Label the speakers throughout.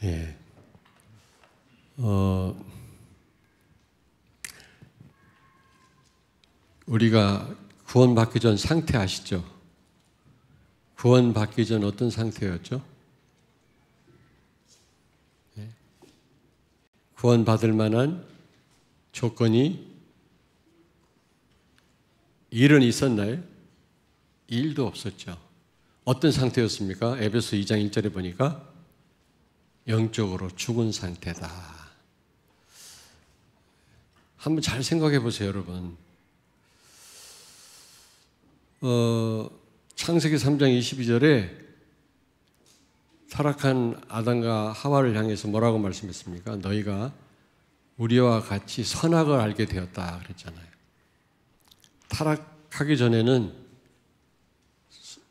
Speaker 1: 예. 우리가 구원받기 전 상태 아시죠? 구원받기 전 어떤 상태였죠? 예. 구원받을 만한 조건이 일은 있었나요? 일도 없었죠. 어떤 상태였습니까? 에베소 2장 1절에 보니까 영적으로 죽은 상태다. 한번 잘 생각해 보세요, 여러분. 창세기 3장 22절에 타락한 아담과 하와를 향해서 뭐라고 말씀했습니까? 너희가 우리와 같이 선악을 알게 되었다 그랬잖아요. 타락하기 전에는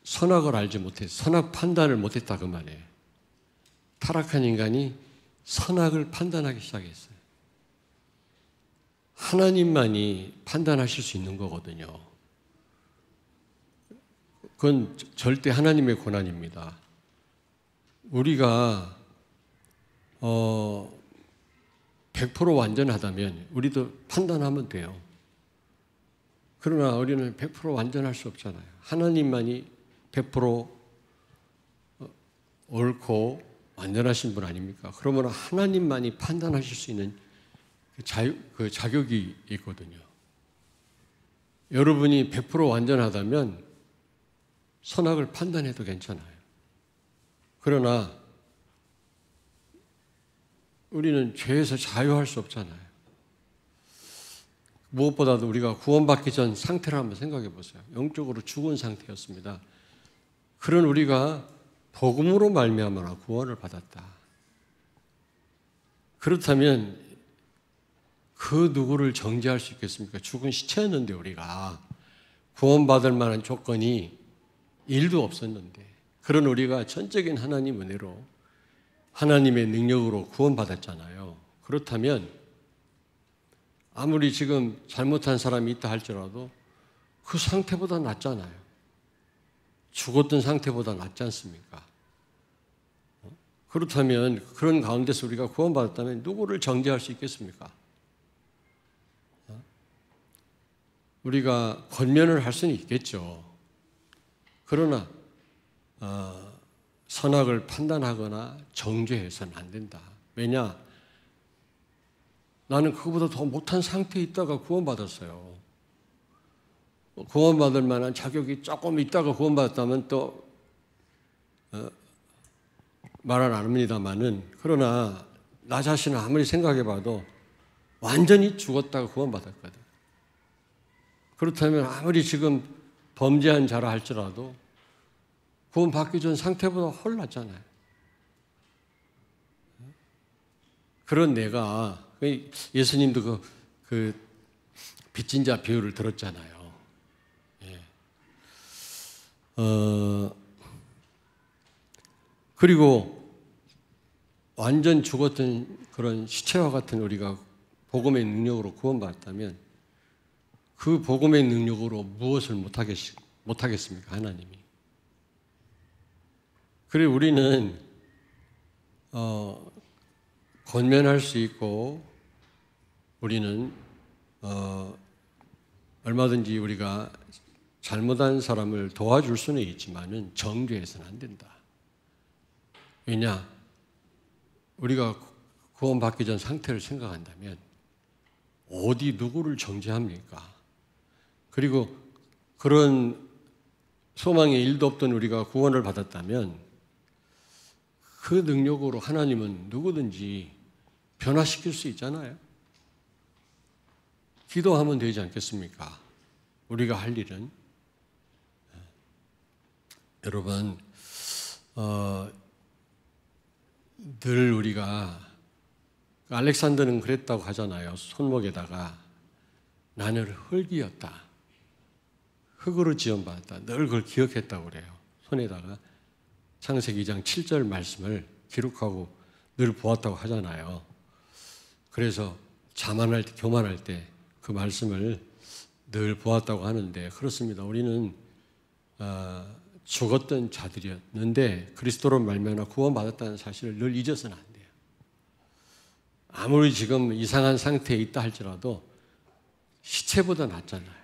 Speaker 1: 선악을 알지 못했어요. 선악 판단을 못했다 그 말이에요. 타락한 인간이 선악을 판단하기 시작했어요. 하나님만이 판단하실 수 있는 거거든요. 그건 절대 하나님의 권한입니다. 우리가 100% 완전하다면 우리도 판단하면 돼요. 그러나 우리는 100% 완전할 수 없잖아요. 하나님만이 100% 옳고 완전하신 분 아닙니까? 그러면 하나님만이 판단하실 수 있는 그 자격이 있거든요. 여러분이 100% 완전하다면 선악을 판단해도 괜찮아요. 그러나 우리는 죄에서 자유할 수 없잖아요. 무엇보다도 우리가 구원받기 전 상태를 한번 생각해 보세요. 영적으로 죽은 상태였습니다. 그런 우리가 복음으로 말미암아 구원을 받았다. 그렇다면 그 누구를 정죄할 수 있겠습니까? 죽은 시체였는데 우리가 구원받을 만한 조건이 일도 없었는데 그런 우리가 전적인 하나님 은혜로 하나님의 능력으로 구원받았잖아요. 그렇다면 아무리 지금 잘못한 사람이 있다 할지라도 그 상태보다 낫잖아요. 죽었던 상태보다 낫지 않습니까? 그렇다면 그런 가운데서 우리가 구원받았다면 누구를 정죄할 수 있겠습니까? 우리가 권면을 할 수는 있겠죠. 그러나 선악을 판단하거나 정죄해서는 안 된다. 왜냐? 나는 그거보다 더 못한 상태에 있다가 구원받았어요. 구원받을 만한 자격이 조금 있다가 구원받았다면 또 말은 안 합니다만은 그러나 나 자신을 아무리 생각해봐도 완전히 죽었다가 구원받았거든. 그렇다면 아무리 지금 범죄한 자라 할지라도 구원받기 전 상태보다 훨 낫잖아요. 그런 내가 예수님도 그 빚진 자 비유를 들었잖아요. 예. 그리고 완전 죽었던 그런 시체와 같은 우리가 복음의 능력으로 구원받았다면 그 복음의 능력으로 무엇을 못하겠습니까? 하나님이. 그리고 우리는 권면할 수 있고 우리는 얼마든지 우리가 잘못한 사람을 도와줄 수는 있지만은 정죄해서는 안 된다. 왜냐? 우리가 구원받기 전 상태를 생각한다면 어디 누구를 정죄합니까? 그리고 그런 소망의 일도 없던 우리가 구원을 받았다면 그 능력으로 하나님은 누구든지 변화시킬 수 있잖아요. 기도하면 되지 않겠습니까? 우리가 할 일은. 여러분, 늘 우리가 알렉산더는 그랬다고 하잖아요. 손목에다가 나는 흙이었다. 흙으로 지원받았다. 늘 그걸 기억했다고 그래요. 손에다가 창세기 2장 7절 말씀을 기록하고 늘 보았다고 하잖아요. 그래서 자만할 때, 교만할 때 그 말씀을 늘 보았다고 하는데 그렇습니다. 우리는 죽었던 자들이었는데 그리스도로 말미암아 구원받았다는 사실을 늘 잊어서는 안 돼요. 아무리 지금 이상한 상태에 있다 할지라도 시체보다 낫잖아요.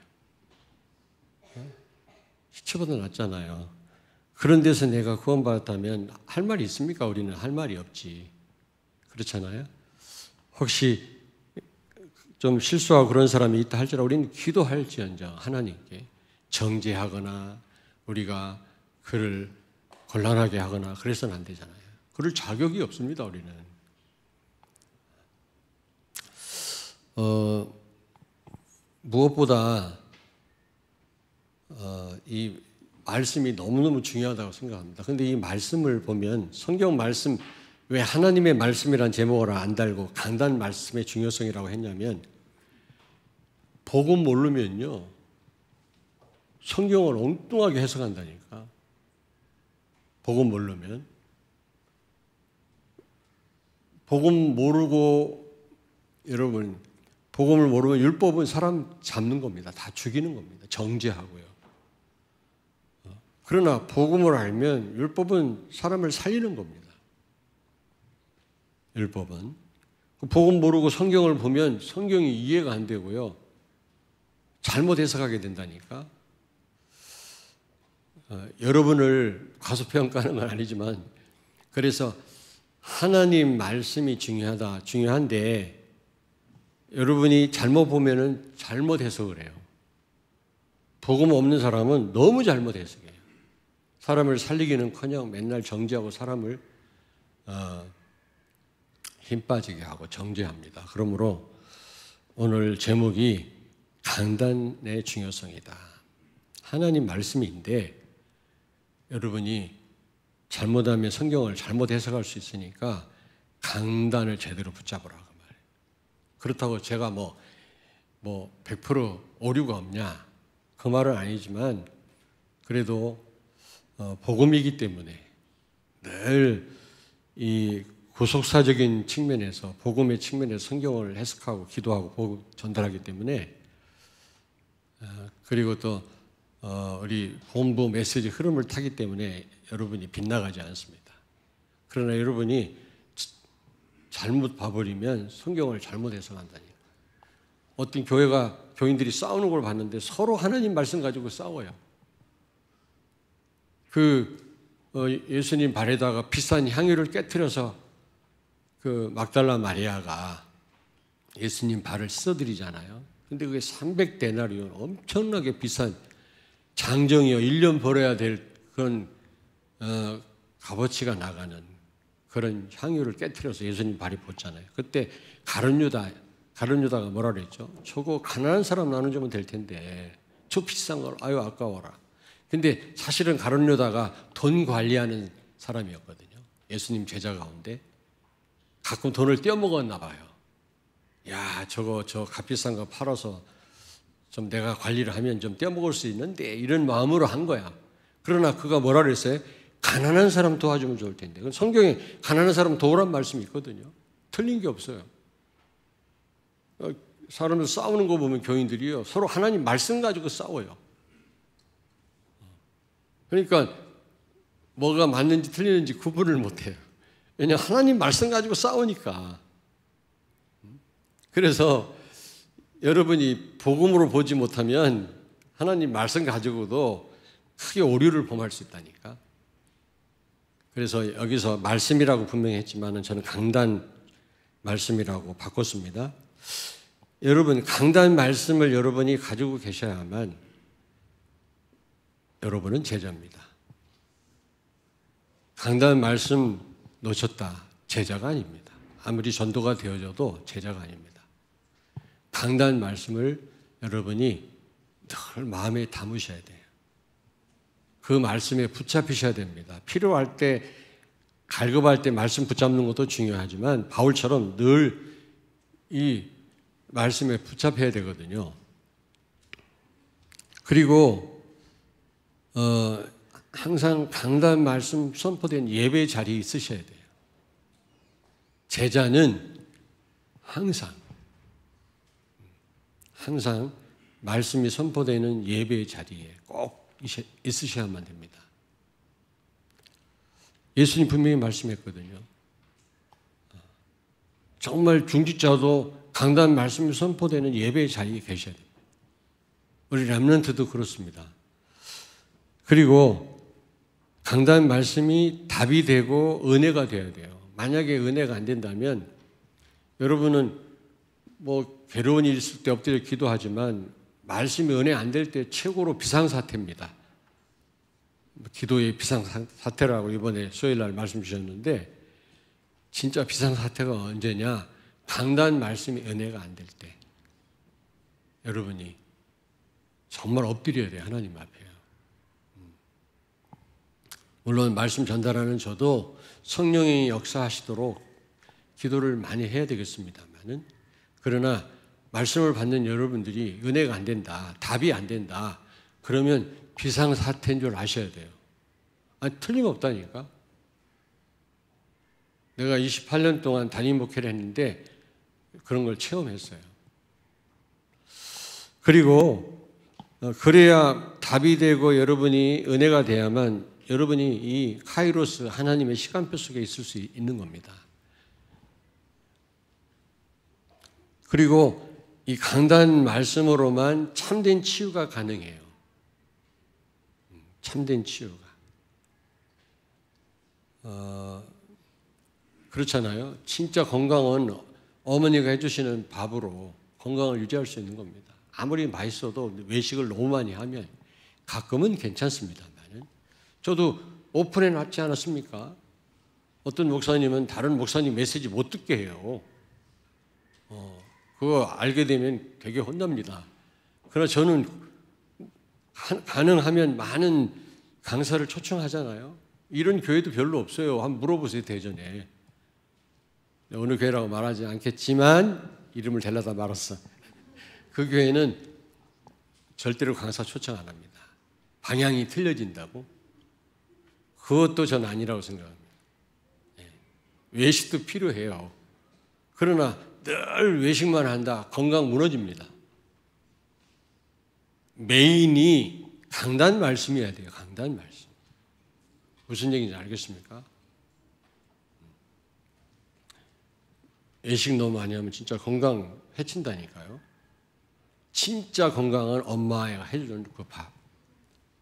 Speaker 1: 시체보다 낫잖아요. 그런 데서 내가 구원받았다면 할 말이 있습니까? 우리는 할 말이 없지. 그렇잖아요. 혹시 좀 실수하고 그런 사람이 있다 할지라도 우리는 기도할지언정 하나님께 정죄하거나 우리가 그를 곤란하게 하거나 그래서는 안 되잖아요. 그럴 자격이 없습니다, 우리는. 무엇보다 이 말씀이 너무너무 중요하다고 생각합니다. 그런데 이 말씀을 보면 성경 말씀, 왜 하나님의 말씀이란 제목을 안 달고 강단 말씀의 중요성이라고 했냐면 복음 모르면요 성경을 엉뚱하게 해석한다니까. 복음 모르면 복음 모르고 여러분 복음을 모르면 율법은 사람 잡는 겁니다. 다 죽이는 겁니다. 정죄하고요. 그러나 복음을 알면 율법은 사람을 살리는 겁니다. 율법은. 복음 모르고 성경을 보면 성경이 이해가 안 되고요. 잘못 해석하게 된다니까. 여러분을 과소평가하는 건 아니지만 그래서 하나님 말씀이 중요한데 여러분이 잘못 보면은 잘못 해석을 해요. 복음 없는 사람은 너무 잘못 해석해요. 사람을 살리기는커녕 맨날 정죄하고 사람을 힘 빠지게 하고 정죄합니다. 그러므로 오늘 제목이 강단의 중요성이다. 하나님 말씀인데 여러분이 잘못하면 성경을 잘못 해석할 수 있으니까 강단을 제대로 붙잡으라 그 말이에요. 그렇다고 제가 뭐 100% 오류가 없냐 그 말은 아니지만 그래도 복음이기 때문에 늘 이 구속사적인 측면에서 복음의 측면에서 성경을 해석하고 기도하고 전달하기 때문에 그리고 또 우리 본부 메시지 흐름을 타기 때문에 여러분이 빗나가지 않습니다. 그러나 여러분이 잘못 봐버리면 성경을 잘못 해석한다니까. 어떤 교인들이 싸우는 걸 봤는데 서로 하나님 말씀 가지고 싸워요. 예수님 발에다가 비싼 향유를 깨트려서 그 막달라 마리아가 예수님 발을 씻어드리잖아요. 근데 그게 300데나리온 엄청나게 비싼 장정이요 1년 벌어야 될 그런 값어치가 나가는 그런 향유를 깨트려서 예수님 발이 벗잖아요. 그때 가룟 유다가 뭐라 그랬죠? 저거 가난한 사람 나눠주면 될 텐데 저 비싼 걸 아유 아까워라. 근데 사실은 가룟 유다가 돈 관리하는 사람이었거든요. 예수님 제자 가운데 가끔 돈을 떼어먹었나 봐요. 야 저 값비싼 거 팔아서 좀 내가 관리를 하면 좀 떼어먹을 수 있는데 이런 마음으로 한 거야. 그러나 그가 뭐라 그랬어요? 가난한 사람 도와주면 좋을 텐데. 성경에 가난한 사람 도우란 말씀이 있거든요. 틀린 게 없어요. 사람들 싸우는 거 보면 교인들이요 서로 하나님 말씀 가지고 싸워요. 그러니까 뭐가 맞는지 틀리는지 구분을 못해요. 왜냐하면 하나님 말씀 가지고 싸우니까. 그래서 여러분이 복음으로 보지 못하면 하나님 말씀 가지고도 크게 오류를 범할 수 있다니까. 그래서 여기서 말씀이라고 분명히 했지만 저는 강단 말씀이라고 바꿨습니다. 여러분 강단 말씀을 여러분이 가지고 계셔야만 여러분은 제자입니다. 강단 말씀 놓쳤다. 제자가 아닙니다. 아무리 전도가 되어져도 제자가 아닙니다. 강단 말씀을 여러분이 늘 마음에 담으셔야 돼요. 그 말씀에 붙잡히셔야 됩니다. 필요할 때, 갈급할 때 말씀 붙잡는 것도 중요하지만 바울처럼 늘 이 말씀에 붙잡혀야 되거든요. 그리고 항상 강단 말씀 선포된 예배 자리에 있으셔야 돼요. 제자는 항상 말씀이 선포되는 예배 자리에 꼭 있으셔야만 됩니다. 예수님 분명히 말씀했거든요. 정말 중직자도 강단 말씀이 선포되는 예배의 자리에 계셔야 됩니다. 우리 렘넌트도 그렇습니다. 그리고 강단 말씀이 답이 되고 은혜가 되어야 돼요. 만약에 은혜가 안 된다면 여러분은 뭐 괴로운 일 있을 때 엎드려 기도하지만 말씀이 은혜 안 될 때 최고로 비상사태입니다. 기도의 비상사태라고 이번에 수요일 날 말씀 주셨는데 진짜 비상사태가 언제냐? 강단 말씀이 은혜가 안 될 때 여러분이 정말 엎드려야 돼요. 하나님 앞에요. 물론 말씀 전달하는 저도 성령이 역사하시도록 기도를 많이 해야 되겠습니다만은 그러나 말씀을 받는 여러분들이 은혜가 안 된다, 답이 안 된다 그러면 비상사태인 줄 아셔야 돼요. 아니 틀림없다니까. 내가 28년 동안 담임 목회를 했는데 그런 걸 체험했어요. 그리고 그래야 답이 되고 여러분이 은혜가 돼야만 여러분이 이 카이로스 하나님의 시간표 속에 있을 수 있는 겁니다. 그리고 이 강단 말씀으로만 참된 치유가 가능해요. 참된 치유가. 그렇잖아요. 진짜 건강은 어머니가 해주시는 밥으로 건강을 유지할 수 있는 겁니다. 아무리 맛있어도 외식을 너무 많이 하면 가끔은 괜찮습니다만 저도 오픈해 놨지 않았습니까? 어떤 목사님은 다른 목사님 메시지 못 듣게 해요. 그거 알게 되면 되게 혼납니다. 그러나 저는 가능하면 많은 강사를 초청하잖아요. 이런 교회도 별로 없어요. 한번 물어보세요, 대전에. 어느 교회라고 말하지 않겠지만 이름을 대려다 말았어. 그 교회는 절대로 강사 초청 안 합니다. 방향이 틀려진다고? 그것도 전 아니라고 생각합니다. 외식도 필요해요. 그러나 늘 외식만 한다. 건강 무너집니다. 메인이 강단 말씀이어야 돼요. 강단 말씀. 무슨 얘기인지 알겠습니까? 외식 너무 많이 하면 진짜 건강 해친다니까요. 진짜 건강은 엄마가 해주는 그 밥.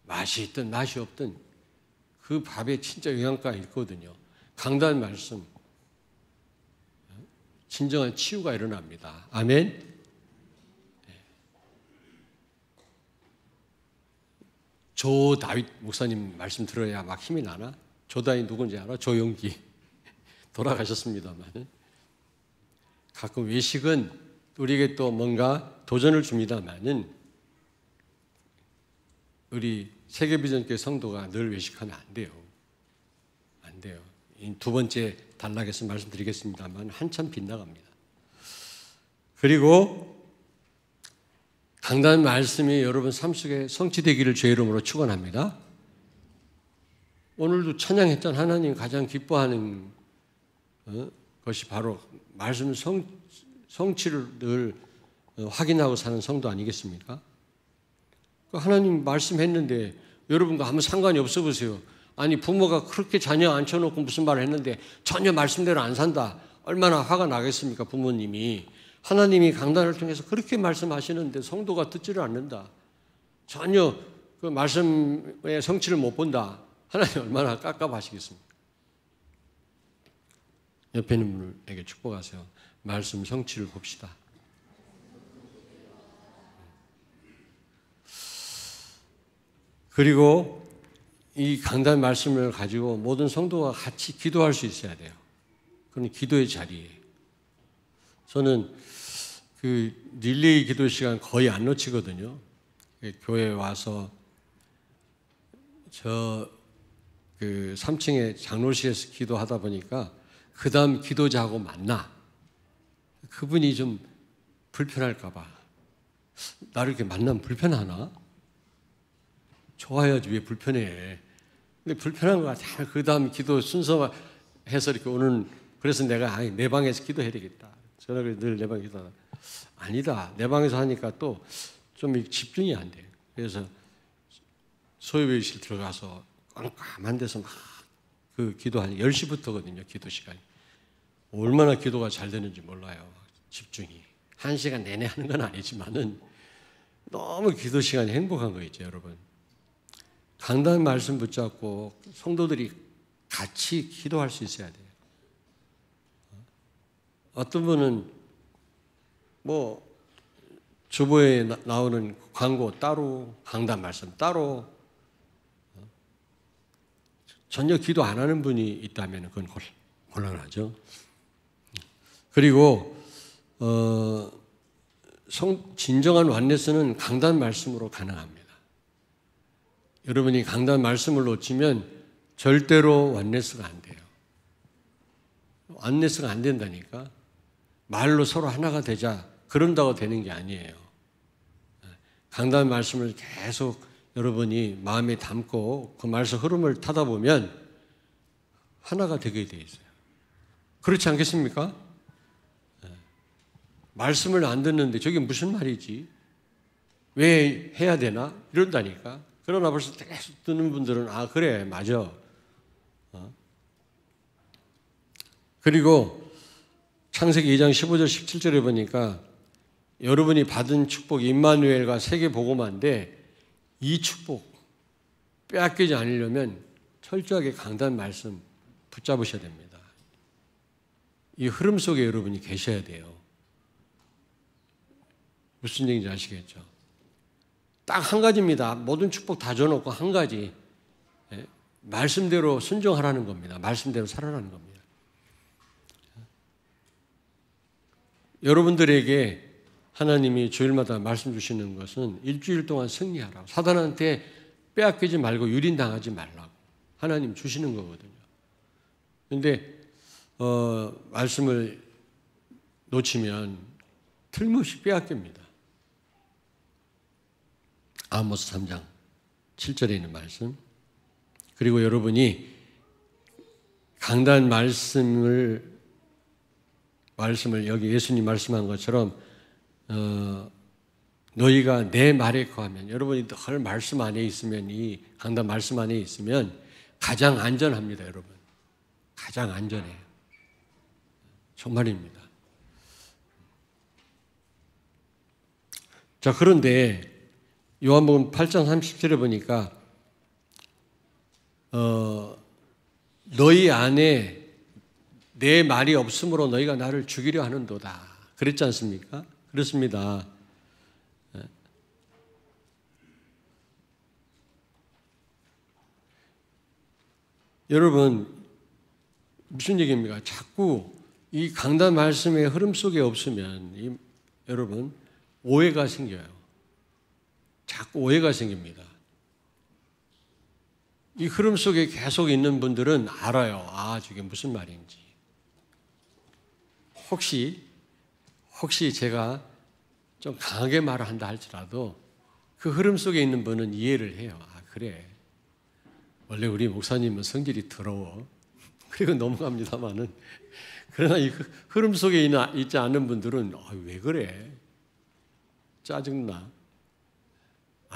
Speaker 1: 맛이 있든 맛이 없든 그 밥에 진짜 영양가가 있거든요. 강단 말씀. 진정한 치유가 일어납니다. 아멘. 조다윗 목사님 말씀 들어야 막 힘이 나나? 조다윗 누군지 알아? 조용기. 돌아가셨습니다만. 가끔 외식은 우리에게 또 뭔가 도전을 줍니다만은 우리 세계비전교회 성도가 늘 외식하면 안 돼요. 안 돼요. 두 번째 단락에서 말씀드리겠습니다만 한참 빗나갑니다. 그리고 강단 말씀이 여러분 삶 속에 성취되기를 주의 이름으로 축원합니다. 오늘도 찬양했던 하나님 가장 기뻐하는 것이 바로 말씀 성취를 늘 확인하고 사는 성도 아니겠습니까? 하나님 말씀했는데 여러분과 아무 상관이 없어 보세요. 아니 부모가 그렇게 자녀 앉혀놓고 무슨 말을 했는데 전혀 말씀대로 안 산다. 얼마나 화가 나겠습니까? 부모님이. 하나님이 강단을 통해서 그렇게 말씀하시는데 성도가 듣지를 않는다. 전혀 그 말씀의 성취를 못 본다. 하나님 얼마나 깝깝하시겠습니까? 옆에 있는 분에게 축복하세요. 말씀 성취를 봅시다. 그리고 이 강단 말씀을 가지고 모든 성도가 같이 기도할 수 있어야 돼요. 그건 기도의 자리예요. 저는 그 릴레이 기도 시간 거의 안 놓치거든요. 교회에 와서 그 3층에 장로실에서 기도하다 보니까 그 다음 기도자하고 만나. 그분이 좀 불편할까 봐. 나를 이렇게 만나면 불편하나? 좋아야지 왜 불편해. 근데 불편한 것 같아. 그 다음 기도 순서가 해서 이렇게 오는, 그래서 내가 내 방에서 기도해야 되겠다. 저녁에 늘 내 방에서 기도하다. 아니다. 내 방에서 하니까 또 좀 집중이 안 돼. 그래서 소유회의실 들어가서 깜깜한 데서 막 그 기도하니 10시부터거든요. 기도 시간이. 얼마나 기도가 잘 되는지 몰라요. 집중이. 1시간 내내 하는 건 아니지만은 너무 기도 시간이 행복한 거 있죠, 여러분. 강단 말씀 붙잡고 성도들이 같이 기도할 수 있어야 돼요. 어떤 분은 뭐 주보에 나오는 광고 따로, 강단 말씀 따로, 전혀 기도 안 하는 분이 있다면 그건 곤란하죠. 그리고 진정한 완네스는 강단 말씀으로 가능합니다. 여러분이 강단 말씀을 놓치면 절대로 완네스가 안 돼요. 완네스가 안 된다니까. 말로 서로 하나가 되자 그런다고 되는 게 아니에요. 강단 말씀을 계속 여러분이 마음에 담고 그 말씀 흐름을 타다 보면 하나가 되게 돼 있어요. 그렇지 않겠습니까? 말씀을 안 듣는데 저게 무슨 말이지? 왜 해야 되나? 이런다니까. 그러나 벌써 계속 듣는 분들은 아 그래 맞아. 그리고 창세기 2장 15절 17절에 보니까 여러분이 받은 축복 임마누엘과 세계 복음화인데 이 축복 빼앗기지 않으려면 철저하게 강단 말씀 붙잡으셔야 됩니다. 이 흐름 속에 여러분이 계셔야 돼요. 무슨 얘기인지 아시겠죠? 딱 한 가지입니다. 모든 축복 다 줘놓고 한 가지. 말씀대로 순종하라는 겁니다. 말씀대로 살아라는 겁니다. 여러분들에게 하나님이 주일마다 말씀 주시는 것은 일주일 동안 승리하라고. 사단한테 빼앗기지 말고 유린당하지 말라고. 하나님 주시는 거거든요. 그런데 말씀을 놓치면 틀림없이 빼앗깁니다. 아모스 3장 7절에 있는 말씀. 그리고 여러분이 강단 말씀을 여기 예수님 말씀한 것처럼 너희가 내 말에 거하면 여러분이 늘 말씀 안에 있으면 이 강단 말씀 안에 있으면 가장 안전합니다, 여러분. 가장 안전해요. 정말입니다. 자, 그런데 요한복음 8장 30절에 보니까 너희 안에 내 말이 없으므로 너희가 나를 죽이려 하는도다. 그랬지 않습니까? 그렇습니다. 여러분 무슨 얘기입니까? 자꾸 이 강단 말씀의 흐름 속에 없으면 여러분 오해가 생겨요. 자꾸 오해가 생깁니다. 이 흐름 속에 계속 있는 분들은 알아요. 아, 저게 무슨 말인지. 혹시 제가 좀 강하게 말을 한다 할지라도 그 흐름 속에 있는 분은 이해를 해요. 아, 그래. 원래 우리 목사님은 성질이 더러워. 그리고 넘어갑니다만은. 그러나 이 흐름 속에 있지 않는 분들은 왜 그래? 짜증나.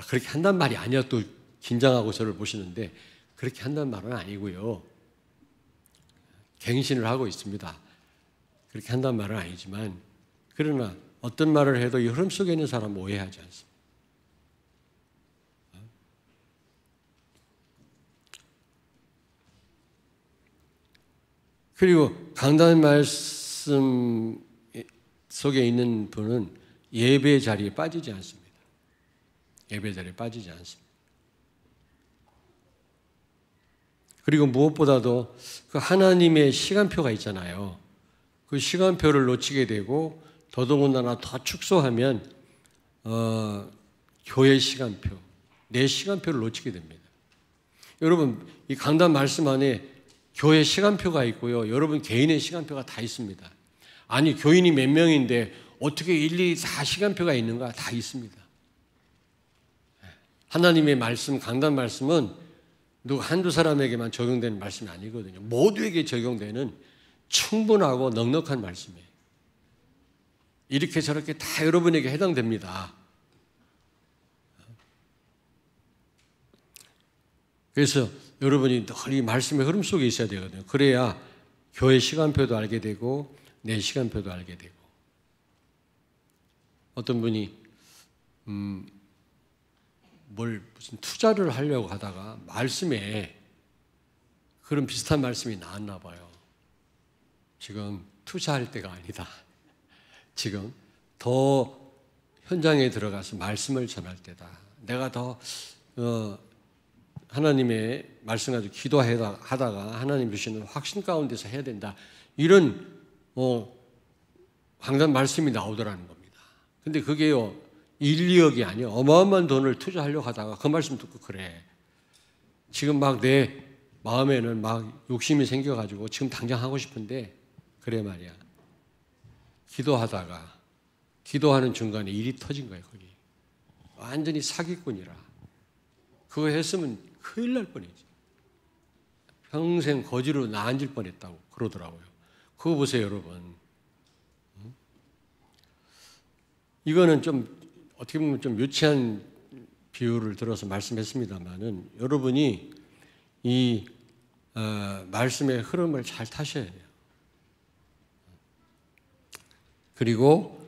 Speaker 1: 그렇게 한단 말이 아니야. 또 긴장하고 저를 보시는데 그렇게 한단 말은 아니고요. 갱신을 하고 있습니다. 그렇게 한단 말은 아니지만 그러나 어떤 말을 해도 이 흐름 속에 있는 사람은 오해하지 않습니다. 그리고 강단 말씀 속에 있는 분은 예배 자리에 빠지지 않습니다. 예배 자리에 빠지지 않습니다. 그리고 무엇보다도 그 하나님의 시간표가 있잖아요. 그 시간표를 놓치게 되고 더더군다나 더 축소하면 교회 시간표, 내 시간표를 놓치게 됩니다. 여러분 이 강단 말씀 안에 교회 시간표가 있고요. 여러분 개인의 시간표가 다 있습니다. 아니 교인이 몇 명인데 어떻게 일일이 다 시간표가 있는가? 다 있습니다. 하나님의 말씀, 강단 말씀은 한두 사람에게만 적용되는 말씀이 아니거든요. 모두에게 적용되는 충분하고 넉넉한 말씀이에요. 이렇게 저렇게 다 여러분에게 해당됩니다. 그래서 여러분이 늘 이 말씀의 흐름 속에 있어야 되거든요. 그래야 교회 시간표도 알게 되고 내 시간표도 알게 되고. 어떤 분이 무슨 투자를 하려고 하다가 말씀에 그런 비슷한 말씀이 나왔나 봐요. 지금 투자할 때가 아니다. 지금 더 현장에 들어가서 말씀을 전할 때다. 내가 더 하나님의 말씀 가지고 기도하다가 하나님 주시는 확신 가운데서 해야 된다. 이런 강단 말씀이 나오더라는 겁니다. 근데 그게요 1, 2억이 아니에요. 어마어마한 돈을 투자하려고 하다가 그 말씀 듣고 그래. 지금 막 내 마음에는 막 욕심이 생겨가지고 지금 당장 하고 싶은데 그래 말이야. 기도하는 중간에 일이 터진 거예요. 거기 완전히 사기꾼이라. 그거 했으면 큰일 날 뻔했지. 평생 거지로 나앉을 뻔했다고 그러더라고요. 그거 보세요 여러분. 이거는 좀 어떻게 보면 좀 유치한 비유를 들어서 말씀했습니다만은 여러분이 이 말씀의 흐름을 잘 타셔야 돼요. 그리고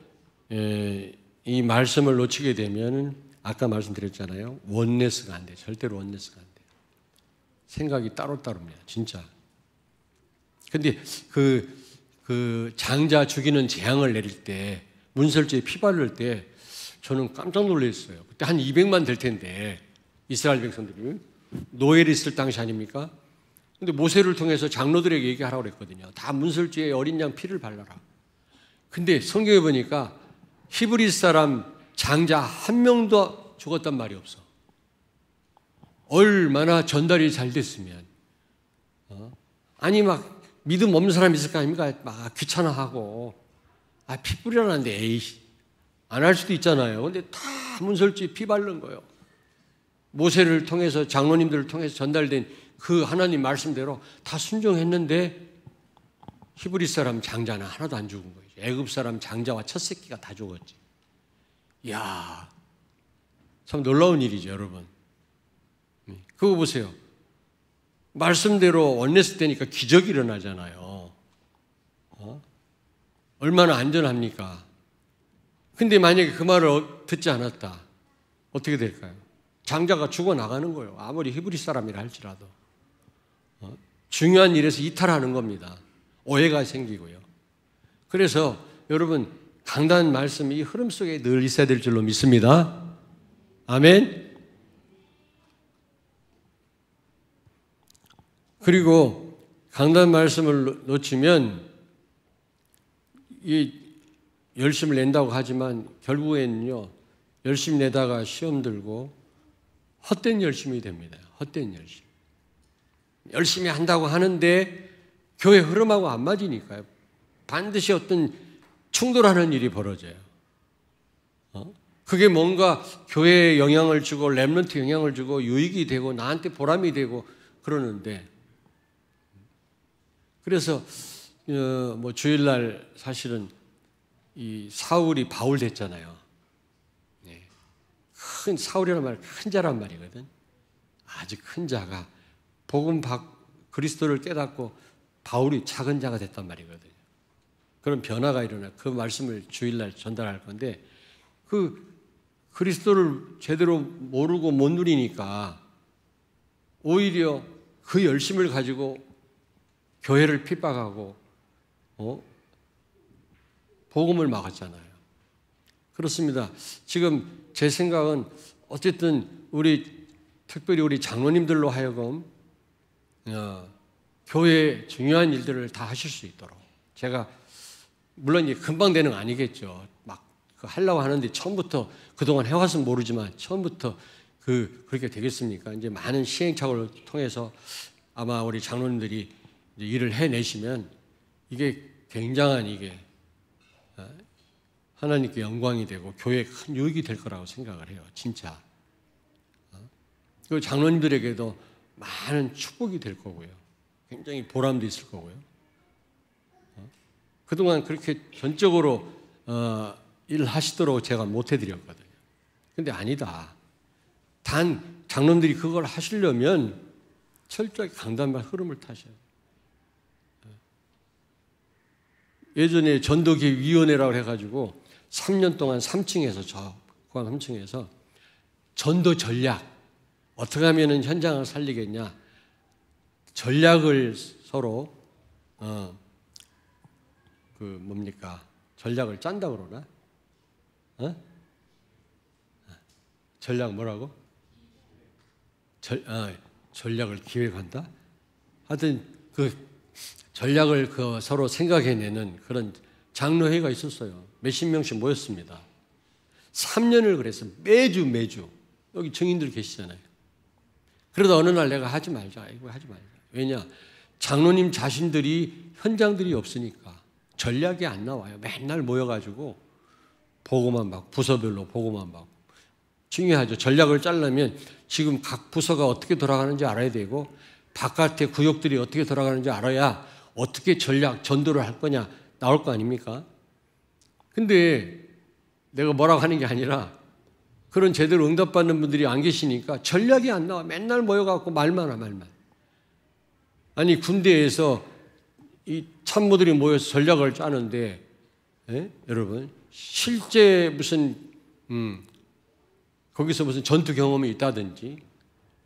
Speaker 1: 이 말씀을 놓치게 되면 아까 말씀드렸잖아요. 원네스가 안 돼요. 절대로 원네스가 안 돼요. 생각이 따로따로입니다. 진짜. 근데 그 장자 죽이는 재앙을 내릴 때 문설주에 피 바를 때 저는 깜짝 놀랐어요. 그때 한 200만 될 텐데 이스라엘 백성들이 노엘이 있을 당시 아닙니까? 근데 모세를 통해서 장로들에게 얘기하라고 그랬거든요. 다 문설주에 어린 양 피를 발라라. 근데 성경에 보니까 히브리 사람 장자 한 명도 죽었단 말이 없어. 얼마나 전달이 잘 됐으면. 아니 막 믿음 없는 사람 있을 거 아닙니까? 막 귀찮아하고 피 뿌리라는데 에이 안 할 수도 있잖아요. 근데 다 문설주에 피 바른 거예요. 모세를 통해서 장로님들을 통해서 전달된 그 하나님 말씀대로 다 순종했는데 히브리 사람 장자는 하나도 안 죽은 거예요. 애굽 사람 장자와 첫 새끼가 다 죽었지. 이야, 참 놀라운 일이죠, 여러분. 그거 보세요. 말씀대로 원내스 되니까 기적이 일어나잖아요. 얼마나 안전합니까? 근데 만약에 그 말을 듣지 않았다. 어떻게 될까요? 장자가 죽어나가는 거예요. 아무리 히브리 사람이라 할지라도. 중요한 일에서 이탈하는 겁니다. 오해가 생기고요. 그래서 여러분 강단 말씀이 이 흐름 속에 늘 있어야 될 줄로 믿습니다. 아멘. 그리고 강단 말씀을 놓치면 이 열심을 낸다고 하지만 결국에는요 열심히 내다가 시험 들고 헛된 열심이 됩니다. 헛된 열심. 열심히 한다고 하는데 교회 흐름하고 안 맞으니까요. 반드시 어떤 충돌하는 일이 벌어져요. 그게 뭔가 교회에 영향을 주고 렘넌트 영향을 주고 유익이 되고 나한테 보람이 되고 그러는데 그래서 뭐 주일날 사실은 이 사울이 바울 됐잖아요. 큰 사울이라는 말 큰 자란 말이거든. 아주 큰 자가 복음 그리스도를 깨닫고 바울이 작은 자가 됐단 말이거든요. 그런 변화가 일어나 그 말씀을 주일날 전달할 건데 그 그리스도를 제대로 모르고 못 누리니까 오히려 그 열심을 가지고 교회를 핍박하고 복음을 막았잖아요. 그렇습니다. 지금 제 생각은 어쨌든 특별히 우리 장로님들로 하여금 교회의 중요한 일들을 다 하실 수 있도록 제가 물론 이제 금방 되는 건 아니겠죠. 막 하려고 하는데 처음부터 그동안 해왔으면 모르지만 처음부터 그렇게 되겠습니까? 이제 많은 시행착오를 통해서 아마 우리 장로님들이 이제 일을 해내시면 이게 굉장한 하나님께 영광이 되고 교회에 큰 유익이 될 거라고 생각을 해요. 진짜. 그리고 장로님들에게도 많은 축복이 될 거고요. 굉장히 보람도 있을 거고요. 그동안 그렇게 전적으로 일하시도록 제가 못 해드렸거든요. 근데 아니다. 단 장로님들이 그걸 하시려면 철저하게 강단만 흐름을 타셔야 돼요. 예전에 전도기획위원회라고 해가지고 3년 동안 3층에서 저 포항 3층에서 전도 전략 어떻게 하면 현장을 살리겠냐 전략을 서로 전략을 짠다 그러나? 전략 뭐라고? 전략을 기획한다? 하여튼 그 전략을 서로 생각해내는 그런 장로회의가 있었어요. 몇십 명씩 모였습니다. 3년을 그랬어요. 매주. 여기 증인들 계시잖아요. 그러다 어느 날 내가 하지 말자. 이거 하지 말자. 왜냐? 장로님 자신들이 현장들이 없으니까 전략이 안 나와요. 맨날 모여가지고 보고만 받고 부서별로 보고만 받고. 중요하죠. 전략을 짜려면 지금 각 부서가 어떻게 돌아가는지 알아야 되고 바깥의 구역들이 어떻게 돌아가는지 알아야 어떻게 전도를 할 거냐 나올 거 아닙니까? 근데 내가 뭐라고 하는 게 아니라 그런 제대로 응답받는 분들이 안 계시니까 전략이 안 나와. 맨날 모여갖고 말만. 아니 군대에서 이 참모들이 모여서 전략을 짜는데 여러분 실제 무슨 거기서 무슨 전투 경험이 있다든지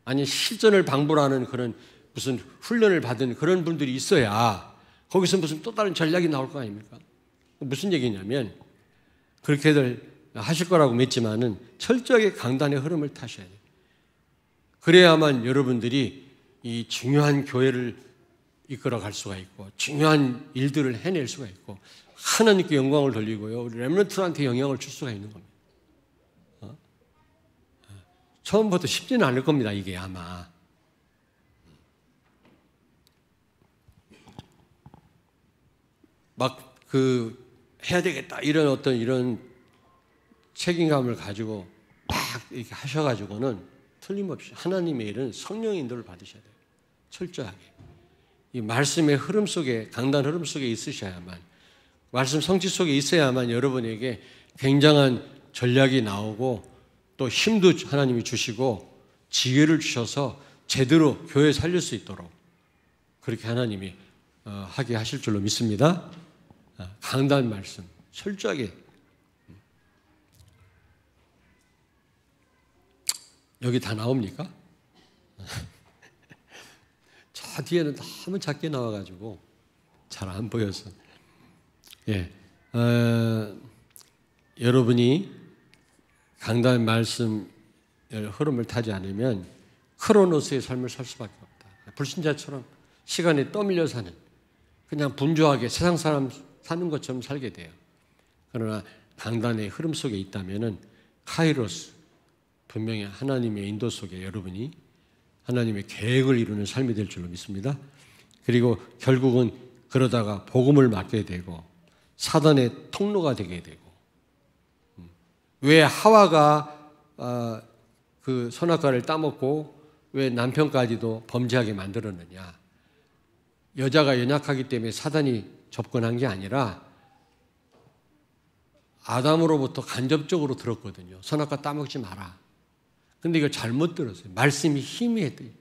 Speaker 1: 아니 실전을 방불하는 그런 무슨 훈련을 받은 그런 분들이 있어야 거기서 무슨 또 다른 전략이 나올 거 아닙니까? 무슨 얘기냐면 그렇게들 하실 거라고 믿지만은 철저하게 강단의 흐름을 타셔야 돼요. 그래야만 여러분들이 이 중요한 교회를 이끌어 갈 수가 있고 중요한 일들을 해낼 수가 있고 하나님께 영광을 돌리고요. 우리 렘넌트한테 영향을 줄 수가 있는 겁니다. 처음부터 쉽지는 않을 겁니다. 이게 아마. 막 해야 되겠다 이런 책임감을 가지고 막 이렇게 하셔가지고는 틀림없이 하나님의 일은 성령의 인도를 받으셔야 돼요. 철저하게. 이 말씀의 흐름 속에 강단 흐름 속에 있으셔야만 말씀 성취 속에 있어야만 여러분에게 굉장한 전략이 나오고 또 힘도 하나님이 주시고 지혜를 주셔서 제대로 교회 살릴 수 있도록 그렇게 하나님이 하게 하실 줄로 믿습니다. 강단 말씀 철저하게 여기 다 나옵니까? 저 뒤에는 너무 작게 나와가지고 잘 안 보여서 여러분이 강단 말씀 흐름을 타지 않으면 크로노스의 삶을 살 수밖에 없다. 불신자처럼 시간에 떠밀려 사는 그냥 분주하게 세상 사람 사는 것처럼 살게 돼요. 그러나 강단의 흐름 속에 있다면은 카이로스 분명히 하나님의 인도 속에 여러분이 하나님의 계획을 이루는 삶이 될 줄로 믿습니다. 그리고 결국은 그러다가 복음을 맡게 되고 사단의 통로가 되게 되고 왜 하와가 그 선악과를 따먹고 왜 남편까지도 범죄하게 만들었느냐? 여자가 연약하기 때문에 사단이 접근한 게 아니라 아담으로부터 간접적으로 들었거든요. 선악과 따먹지 마라. 근데 이걸 잘못 들었어요. 말씀이 희미했더니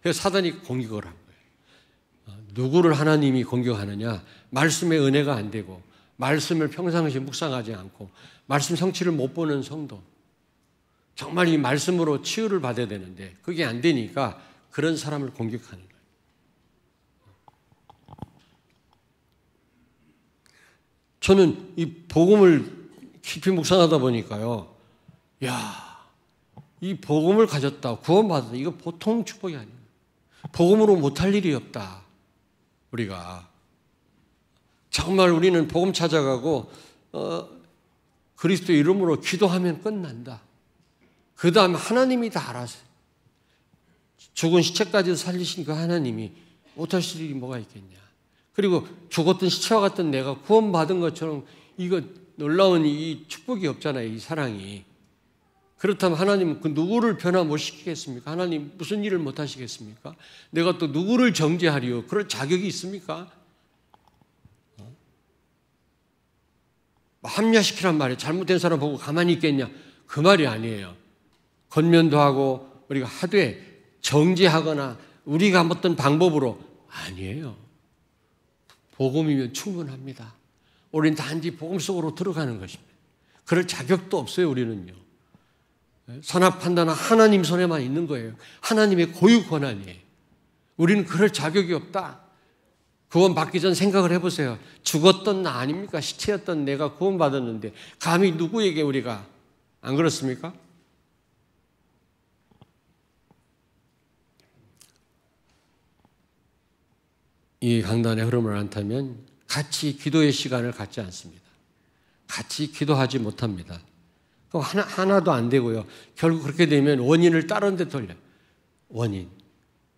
Speaker 1: 그래서 사단이 공격을 한 거예요. 누구를 하나님이 공격하느냐? 말씀의 은혜가 안 되고 말씀을 평상시에 묵상하지 않고 말씀 성취를 못 보는 성도. 정말 이 말씀으로 치유를 받아야 되는데 그게 안 되니까 그런 사람을 공격하는 거예요. 저는 이 복음을 깊이 묵상하다 보니까요. 이 복음을 가졌다, 구원받았다. 이거 보통 축복이 아니에요. 복음으로 못할 일이 없다. 우리가. 정말 우리는 복음 찾아가고 그리스도 이름으로 기도하면 끝난다. 그 다음에 하나님이 다 알아서 죽은 시체까지도 살리신 그 하나님이 못하실 일이 뭐가 있겠냐. 그리고 죽었던 시체와 같은 내가 구원받은 것처럼 이거 놀라운 이 축복이 없잖아요. 이 사랑이. 그렇다면 하나님은 그 누구를 변화 못 시키겠습니까? 하나님 무슨 일을 못 하시겠습니까? 내가 또 누구를 정죄하리요? 그럴 자격이 있습니까? 합리화시키란 말이에요. 잘못된 사람 보고 가만히 있겠냐? 그 말이 아니에요. 권면도 하고 우리가 하되 정죄하거나 우리가 어떤 방법으로 아니에요. 복음이면 충분합니다. 우리는 단지 복음 속으로 들어가는 것입니다. 그럴 자격도 없어요, 우리는요. 선악 판단은 하나님 손에만 있는 거예요. 하나님의 고유 권한이에요. 우리는 그럴 자격이 없다. 구원 받기 전 생각을 해보세요. 죽었던 나 아닙니까? 시체였던 내가 구원받았는데 감히 누구에게 우리가, 안 그렇습니까? 이 강단의 흐름을 안 타면 같이 기도의 시간을 갖지 않습니다. 같이 기도하지 못합니다. 하나도 안 되고요. 결국 그렇게 되면 원인을 다른 데 돌려요. 원인.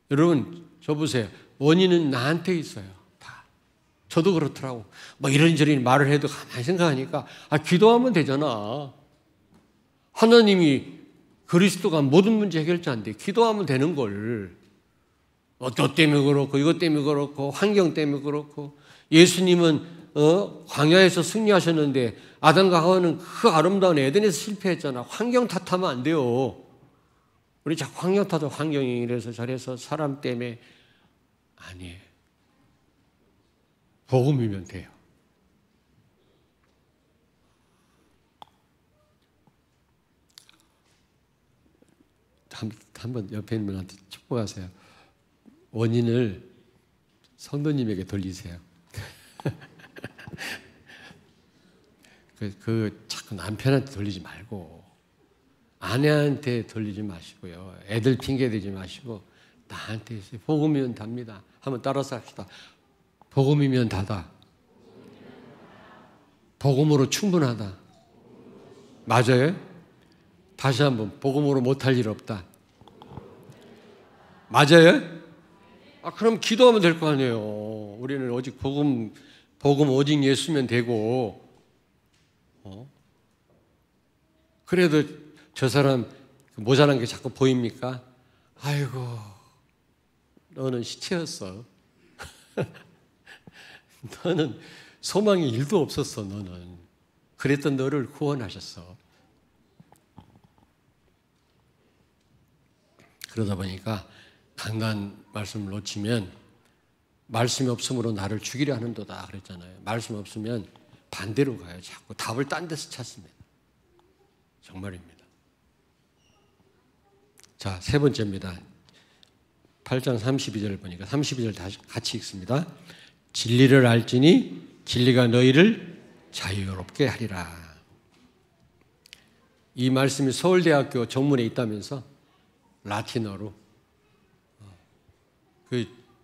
Speaker 1: 여러분, 저 보세요. 원인은 나한테 있어요. 다. 저도 그렇더라고. 뭐 이런저런 말을 해도 가만히 생각하니까, 기도하면 되잖아. 하나님이 그리스도가 모든 문제 해결자인데 기도하면 되는 걸. 너 때문에 그렇고, 이것 때문에 그렇고, 환경 때문에 그렇고, 예수님은 광야에서 승리하셨는데 아담과 하와는 그 아름다운 에덴에서 실패했잖아. 환경 탓하면 안 돼요. 우리 자꾸 환경 탓하고 환경이 이래서 저래서 사람 때문에 아니에요. 복음이면 돼요. 한번 옆에 있는 분한테 축복하세요. 원인을 성도님에게 돌리세요. 자꾸 남편한테 돌리지 말고, 아내한테 돌리지 마시고요. 애들 핑계 대지 마시고, 나한테 있어요. 복음이면 답니다. 한번 따라서 합시다. 복음이면 다다. 복음으로 충분하다. 맞아요? 다시 한번, 복음으로 못할 일 없다. 맞아요? 그럼 기도하면 될 거 아니에요. 우리는 오직 복음 오직 예수면 되고, 그래도 저 사람 모자란 게 자꾸 보입니까? 아이고, 너는 시체였어. 너는 소망이 1도 없었어, 너는. 그랬던 너를 구원하셨어. 그러다 보니까 강단 말씀을 놓치면 말씀이 없으므로 나를 죽이려 하는도다 그랬잖아요. 말씀 없으면 반대로 가요. 자꾸 답을 딴 데서 찾습니다. 정말입니다. 자, 세 번째입니다. 8장 32절 보니까 32절 다시 같이 읽습니다. 진리를 알지니 진리가 너희를 자유롭게 하리라. 이 말씀이 서울대학교 정문에 있다면서 라틴어로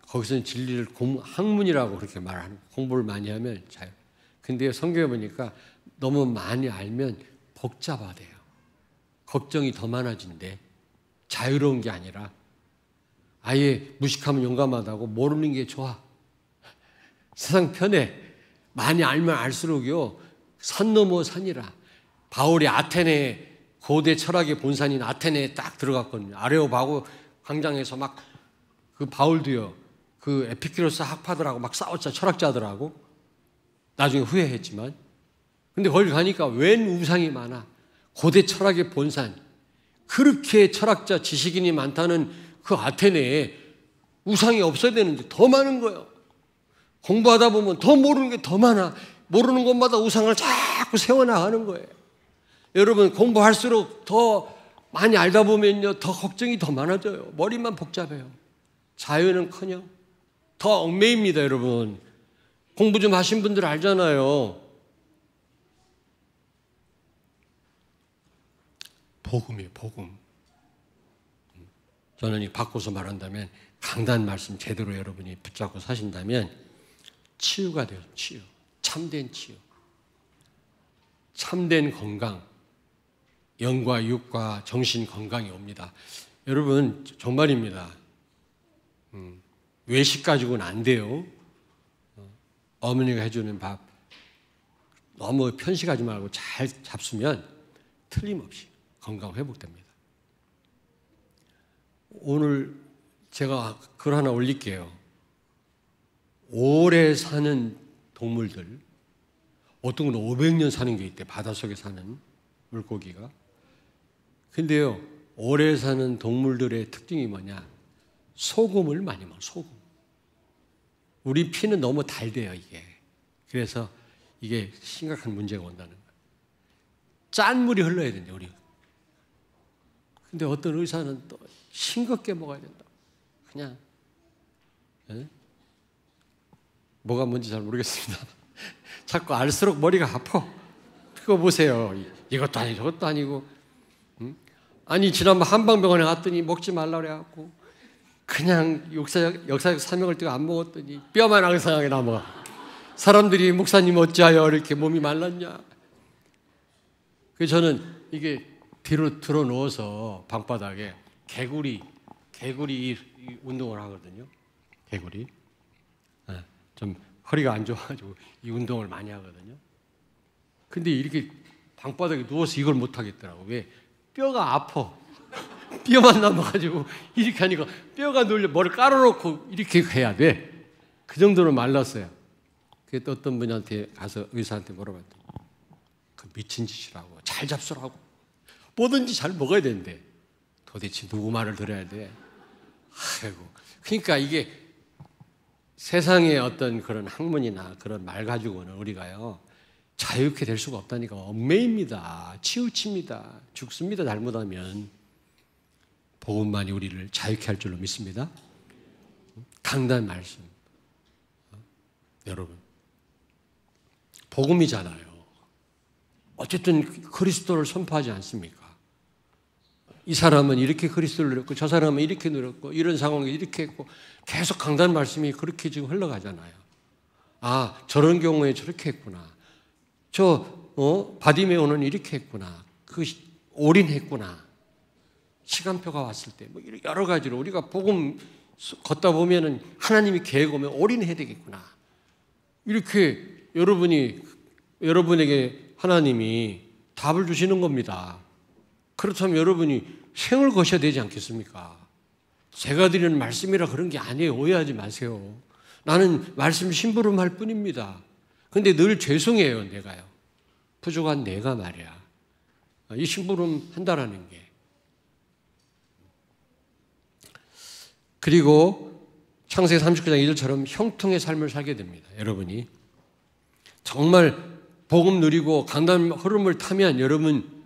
Speaker 1: 거기서는 진리를 학문이라고 그렇게 말하는, 공부를 많이 하면 자유. 근데 성경에 보니까 너무 많이 알면 복잡하대요. 걱정이 더 많아진대. 자유로운 게 아니라 아예 무식하면 용감하다고 모르는 게 좋아. 세상 편해. 많이 알면 알수록요 산 넘어 산이라. 바울이 아테네 고대 철학의 본산인 아테네에 딱 들어갔거든요. 아레오바고 광장에서 막 그 바울도요 그 에피큐로스 학파들하고 막 싸웠잖아. 철학자들하고. 나중에 후회했지만. 근데 거기 가니까 웬 우상이 많아. 고대 철학의 본산. 그렇게 철학자 지식인이 많다는 그 아테네에 우상이 없어야 되는데 더 많은 거예요. 공부하다 보면 더 모르는 게 더 많아. 모르는 곳마다 우상을 자꾸 세워나가는 거예요. 여러분 공부할수록 더 많이 알다 보면요 더 걱정이 더 많아져요. 머리만 복잡해요. 자유는커녕 더 얽매입니다. 여러분 공부 좀 하신 분들 알잖아요. 복음이에요. 복음. 저는 이 바꿔서 말한다면 강단 말씀 제대로 여러분이 붙잡고 사신다면 치유가 돼요. 치유. 참된 치유. 참된 건강. 영과 육과 정신 건강이 옵니다. 여러분 정말입니다. 외식 가지고는 안 돼요. 어머니가 해주는 밥 너무 편식하지 말고 잘 잡수면 틀림없이 건강 회복됩니다. 오늘 제가 글 하나 올릴게요. 오래 사는 동물들, 어떤 건 500년 사는 게 있대. 바닷속에 사는 물고기가. 근데요 오래 사는 동물들의 특징이 뭐냐? 소금을 많이 먹어. 소금. 우리 피는 너무 달대요, 이게. 그래서 이게 심각한 문제가 온다는 거예요. 짠 물이 흘러야 된대, 우리. 근데 어떤 의사는 또 싱겁게 먹어야 된다. 그냥, 뭐가 뭔지 잘 모르겠습니다. 자꾸 알수록 머리가 아파. 그거 보세요. 이것도 아니고 저것도 아니고. 아니 지난번 한방병원에 갔더니 먹지 말라 그래갖고 그냥 역사적 사명을 띠고 안 먹었더니 뼈만 앙상하게 남아. 사람들이 목사님 어찌하여 이렇게 몸이 말랐냐. 그래서 저는 이게 뒤로 들어 누워서 방바닥에 개구리 운동을 하거든요. 개구리. 좀 허리가 안 좋아가지고 이 운동을 많이 하거든요. 근데 이렇게 방바닥에 누워서 이걸 못 하겠더라고. 왜? 뼈가 아파. 뼈만 남아가지고 이렇게 하니까 뼈가 눌려. 머리를 깔아놓고 이렇게 해야 돼. 그 정도로 말랐어요. 그게 또 어떤 분한테 가서 의사한테 물어봤더니 그 미친 짓이라고. 잘 잡수라고. 뭐든지 잘 먹어야 되는데 도대체 누구 말을 들어야 돼? 아이고. 그러니까 이게 세상의 어떤 그런 학문이나 그런 말 가지고는 우리가요 자유롭게 될 수가 없다니까. 얽매입니다. 치우칩니다. 죽습니다. 잘못하면. 복음만이 우리를 자유케 할 줄로 믿습니다. 강단 말씀. 여러분 복음이잖아요. 어쨌든 그리스도를 선포하지 않습니까? 이 사람은 이렇게 그리스도를 누렸고 저 사람은 이렇게 누렸고 이런 상황이 이렇게 했고 계속 강단 말씀이 그렇게 지금 흘러가잖아요. 아 저런 경우에 저렇게 했구나. 바디메오는 이렇게 했구나. 올인했구나. 시간표가 왔을 때 뭐 여러 가지로 우리가 복음 걷다 보면은 하나님이 계획 오면 올인해야 되겠구나. 이렇게 여러분에게 하나님이 답을 주시는 겁니다. 그렇다면 여러분이 생을 거셔야 되지 않겠습니까? 제가 드리는 말씀이라 그런 게 아니에요. 오해하지 마세요. 나는 말씀 심부름할 뿐입니다. 근데 늘 죄송해요, 내가요. 부족한 내가 말이야. 이 심부름 한다라는 게. 그리고 창세기 39장 2절처럼 형통의 삶을 살게 됩니다. 여러분이 정말 복음 누리고 강단 흐름을 타면 여러분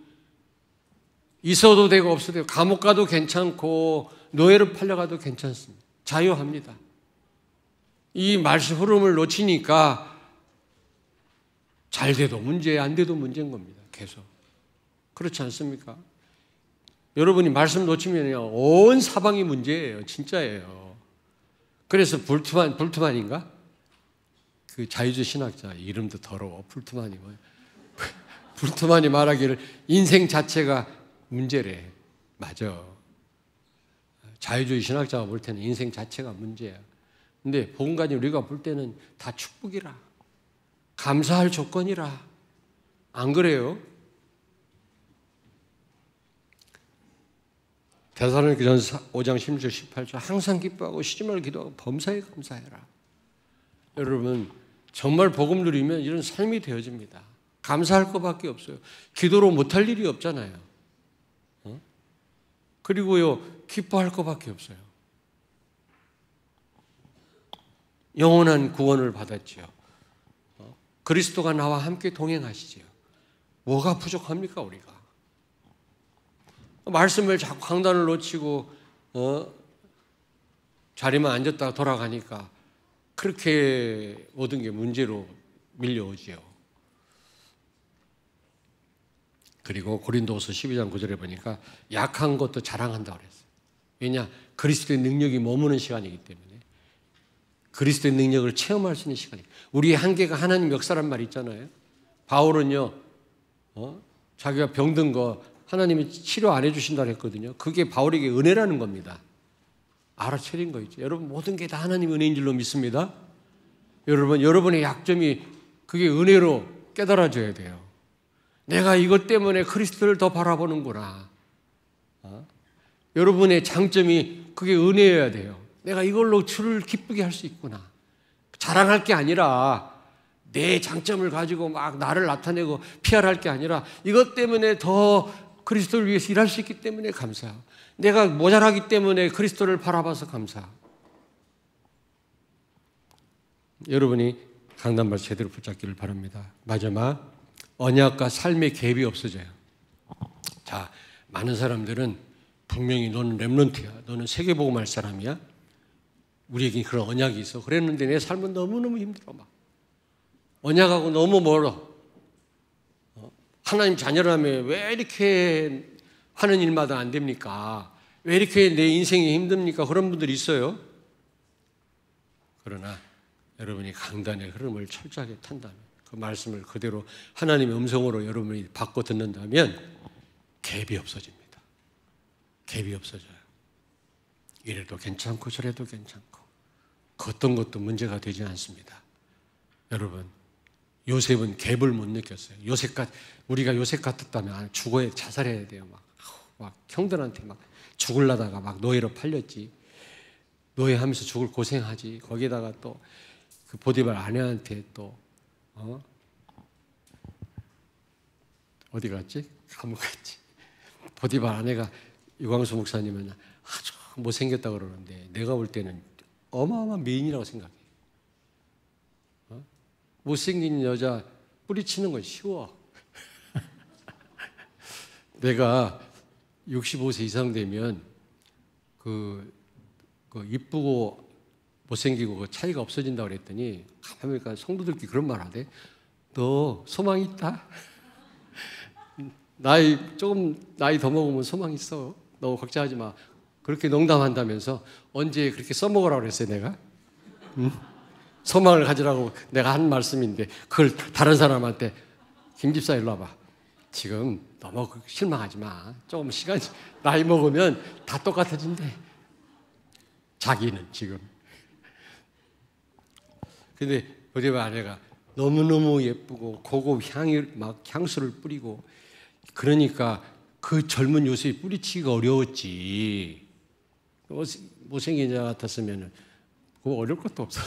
Speaker 1: 있어도 되고 없어도 되고 감옥 가도 괜찮고 노예로 팔려가도 괜찮습니다. 자유합니다. 이 말씀 흐름을 놓치니까 잘 돼도 문제, 안 돼도 문제인 겁니다. 계속. 그렇지 않습니까? 여러분이 말씀 놓치면요 온 사방이 문제예요. 진짜예요. 그래서 불트만인가? 그 자유주의 신학자 이름도 더러워. 불트만이 뭐예요? 불트만이 말하기를 인생 자체가 문제래. 맞아. 자유주의 신학자가 볼 때는 인생 자체가 문제야. 근데 복음 가진 우리가 볼 때는 다 축복이라. 감사할 조건이라. 안 그래요? 데살로니가전서 5장 16절 18절 항상 기뻐하고 쉬지 말고 기도하고 범사에 감사해라. 여러분 정말 복음 누리면 이런 삶이 되어집니다. 감사할 것밖에 없어요. 기도로 못할 일이 없잖아요. 그리고요 기뻐할 것밖에 없어요. 영원한 구원을 받았지요. 그리스도가 나와 함께 동행하시지요. 뭐가 부족합니까 우리가? 말씀을 자꾸 강단을 놓치고 자리만 앉았다가 돌아가니까 그렇게 모든 게 문제로 밀려오지요. 그리고 고린도후서 12장 9절에 보니까 약한 것도 자랑한다고 그랬어요. 왜냐? 그리스도의 능력이 머무는 시간이기 때문에 그리스도의 능력을 체험할 수 있는 시간이에요. 우리의 한계가 하나님 역사란 말 있잖아요. 바울은요 자기가 병든 거 하나님이 치료 안 해주신다고 했거든요. 그게 바울에게 은혜라는 겁니다. 알아차린 거 있죠. 여러분 모든 게 다 하나님 은혜인 줄로 믿습니다. 여러분의 약점이 그게 은혜로 깨달아져야 돼요. 내가 이것 때문에 그리스도를 더 바라보는구나. 여러분의 장점이 그게 은혜여야 돼요. 내가 이걸로 주를 기쁘게 할 수 있구나. 자랑할 게 아니라 내 장점을 가지고 막 나를 나타내고 PR할 게 아니라 이것 때문에 더 그리스도를 위해서 일할 수 있기 때문에 감사. 내가 모자라기 때문에 그리스도를 바라봐서 감사. 여러분이 강단말 제대로 붙잡기를 바랍니다. 마지막, 언약과 삶의 갭이 없어져요. 자, 많은 사람들은 분명히 너는 렘넌트야, 너는 세계복음할 사람이야, 우리에게 그런 언약이 있어. 그랬는데 내 삶은 너무너무 힘들어. 막 언약하고 너무 멀어. 하나님 자녀라면 왜 이렇게 하는 일마다 안 됩니까? 왜 이렇게 내 인생이 힘듭니까? 그런 분들이 있어요. 그러나 여러분이 강단의 흐름을 철저하게 탄다면, 그 말씀을 그대로 하나님의 음성으로 여러분이 바꿔 듣는다면 갭이 없어집니다. 갭이 없어져요. 이래도 괜찮고 저래도 괜찮고 그 어떤 것도 문제가 되지 않습니다. 여러분, 요셉은 갭을 못 느꼈어요. 우리가 요셉 같았다면 죽어야 자살해야 돼요. 막 형들한테 막 죽을라다가 막 노예로 팔렸지. 노예하면서 죽을 고생하지. 거기다가 또 그 보디발 아내한테 또 어디 갔지? 감옥 갔지. 보디발 아내가 유광수 목사님은 아주 못생겼다고 그러는데 내가 볼 때는 어마어마한 미인이라고 생각해. 못생긴 여자 뿌리치는 건 쉬워. 내가 65세 이상 되면 그 이쁘고 못생기고 그 차이가 없어진다고 그랬더니 가만히 보니까 성도들끼리 그런 말 하대. 너 소망 있다? 나이 더 먹으면 소망 있어. 너 걱정하지 마. 그렇게 농담한다면서 언제 그렇게 써먹으라고 그랬어요, 내가? 응? 소망을 가지라고 내가 한 말씀인데 그걸 다른 사람한테 김 집사 일로 와봐. 지금 너무 실망하지 마. 조금 시간, 나이 먹으면 다 똑같아진대. 자기는 지금. 근데 보디발 아내가 너무너무 예쁘고 고급 향수를 뿌리고 그러니까 그 젊은 요셉이 뿌리치기가 어려웠지. 못생긴 자 같았으면 그거 어려울 것도 없어.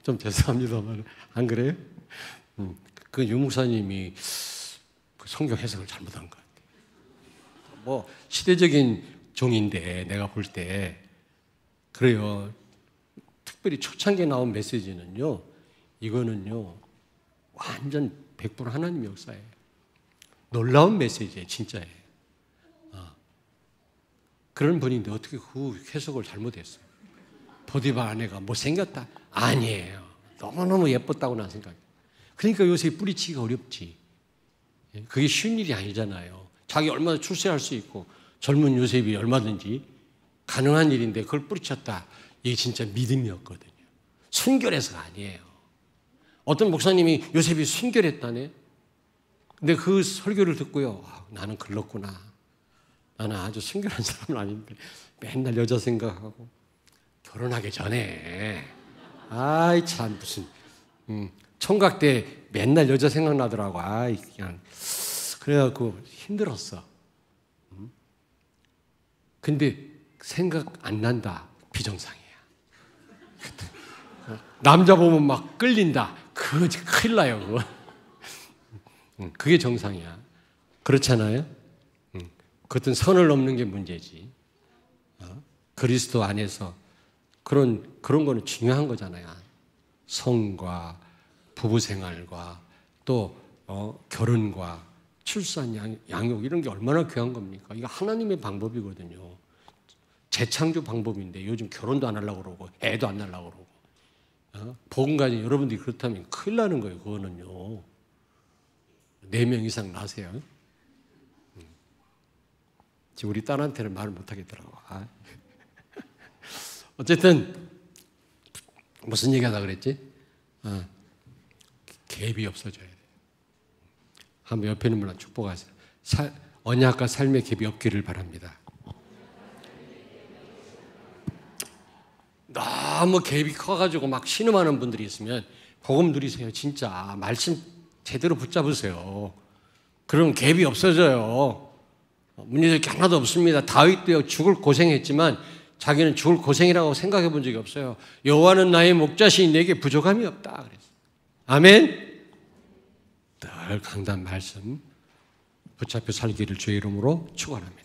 Speaker 1: 좀 죄송합니다만 안 그래요? 그 유목사님이 그 성경 해석을 잘못한 것 같아요. 뭐 시대적인 종인데 내가 볼 때 그래요. 특별히 초창기에 나온 메시지는요, 이거는요 완전 100% 하나님 역사예요. 놀라운 메시지예요, 진짜예요. 그런 분인데 어떻게 그 해석을 잘못했어요? 보디발 아내가 못생겼다? 아니에요. 너무너무 예뻤다고 난 생각해요. 그러니까 요새 뿌리치기가 어렵지. 그게 쉬운 일이 아니잖아요. 자기 얼마나 출세할 수 있고 젊은 요셉이 얼마든지 가능한 일인데 그걸 뿌리쳤다. 이게 진짜 믿음이었거든요. 순결해서가 아니에요. 어떤 목사님이 요셉이 순결했다네. 근데 그 설교를 듣고요, 나는 글렀구나. 나는 아주 순결한 사람은 아닌데 맨날 여자 생각하고 결혼하기 전에 아이 참 무슨 총각 때 맨날 여자 생각나더라고. 아이 그냥 그래갖고 힘들었어. 근데 생각 안 난다. 비정상이야. 남자 보면 막 끌린다. 그거 큰일 나요. 그거. 그게 정상이야. 그렇잖아요. 그것은 선을 넘는 게 문제지. 그리스도 안에서 그런 거는 중요한 거잖아요. 성과 부부 생활과 또 결혼과 출산, 양육 이런 게 얼마나 귀한 겁니까? 이거 하나님의 방법이거든요. 재창조 방법인데 요즘 결혼도 안 하려고 그러고 애도 안 낳으려고 그러고 복음 가진 여러분들이 그렇다면 큰일 나는 거예요. 그거는요. 4명 이상 낳으세요. 지금 우리 딸한테는 말을 못 하겠더라고. 어쨌든 무슨 얘기하다 그랬지? 갭이 없어져야 돼. 한번 옆에 있는 분한테 축복하세요. 언약과 삶의 갭이 없기를 바랍니다. 너무 갭이 커가지고 막 신음하는 분들이 있으면 복음 누리세요. 진짜 말씀 제대로 붙잡으세요. 그럼 갭이 없어져요. 문제될 게 하나도 없습니다. 다윗도요 죽을 고생했지만 자기는 죽을 고생이라고 생각해 본 적이 없어요. 여호와는 나의 목자시니 내게 부족함이 없다 그랬어요. 아멘. 늘 강단 말씀 붙잡혀 살기를 주의 이름으로 축원합니다.